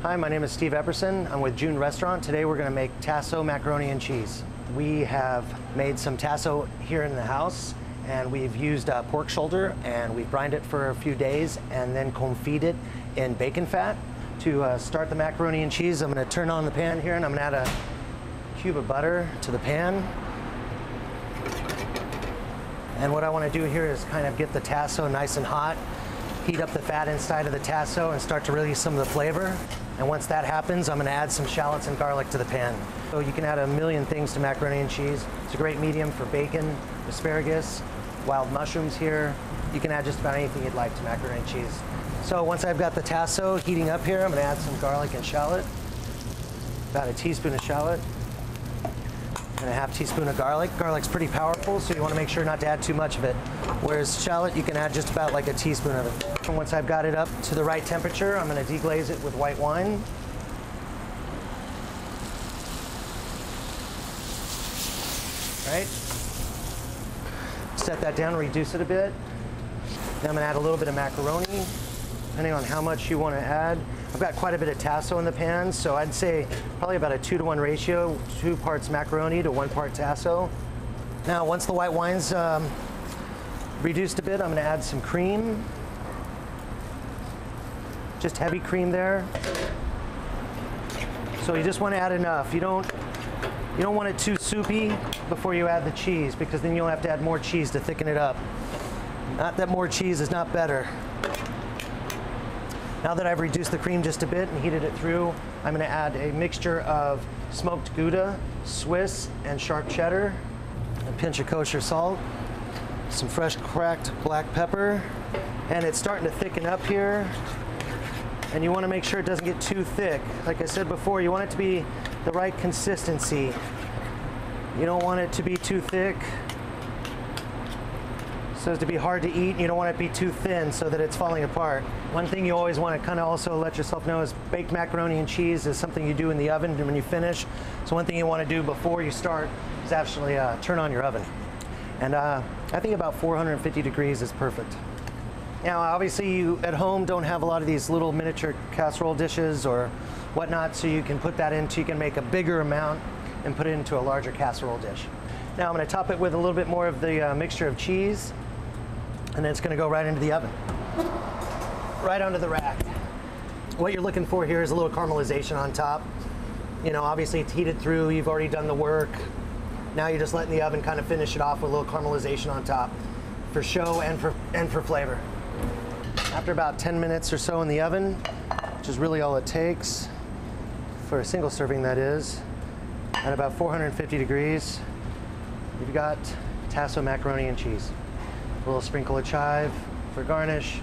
Hi, my name is Steve Epperson. I'm with June Restaurant. Today we're going to make Tasso macaroni and cheese. We have made some Tasso here in the house, and we've used pork shoulder, and we've brined it for a few days and then confit it in bacon fat. To start the macaroni and cheese, I'm going to turn on the pan here, and I'm going to add a cube of butter to the pan. And what I want to do here is kind of get the Tasso nice and hot, heat up the fat inside of the Tasso and start to release some of the flavor. And once that happens, I'm going to add some shallots and garlic to the pan. So you can add a million things to macaroni and cheese. It's a great medium for bacon, asparagus, wild mushrooms here. You can add just about anything you'd like to macaroni and cheese. So once I've got the Tasso heating up here, I'm going to add some garlic and shallot. About a teaspoon of shallot and a half teaspoon of garlic. Garlic's pretty powerful, so you want to make sure not to add too much of it. Whereas shallot, you can add just about like a teaspoon of it. And once I've got it up to the right temperature, I'm going to deglaze it with white wine. All right. Set that down, reduce it a bit. Then I'm going to add a little bit of macaroni, depending on how much you want to add. I've got quite a bit of Tasso in the pan, so I'd say probably about a 2-to-1 ratio, 2 parts macaroni to 1 part Tasso. Now, once the white wine's reduced a bit, I'm going to add some cream. Just heavy cream there. So you just want to add enough. You don't want it too soupy before you add the cheese, because then you'll have to add more cheese to thicken it up. Not that more cheese is not better. Now that I've reduced the cream just a bit and heated it through, I'm going to add a mixture of smoked Gouda, Swiss, and sharp cheddar, a pinch of kosher salt, some fresh cracked black pepper, and it's starting to thicken up here. And you want to make sure it doesn't get too thick. Like I said before, you want it to be the right consistency. You don't want it to be too thick so as to be hard to eat. You don't want it to be too thin so that it's falling apart. One thing you always want to kind of also let yourself know is baked macaroni and cheese is something you do in the oven when you finish. So one thing you want to do before you start is actually turn on your oven. And I think about 450 degrees is perfect. Now, obviously, you at home don't have a lot of these little miniature casserole dishes or whatnot, so you can put that into, you can make a bigger amount and put it into a larger casserole dish. Now, I'm going to top it with a little bit more of the mixture of cheese, and then it's going to go right into the oven, right onto the rack. What you're looking for here is a little caramelization on top. You know, obviously, it's heated through, you've already done the work. Now you're just letting the oven kind of finish it off with a little caramelization on top for show and for flavor. After about 10 minutes or so in the oven, which is really all it takes for a single serving, that is, at about 450 degrees, you've got Tasso macaroni and cheese. A little sprinkle of chive for garnish,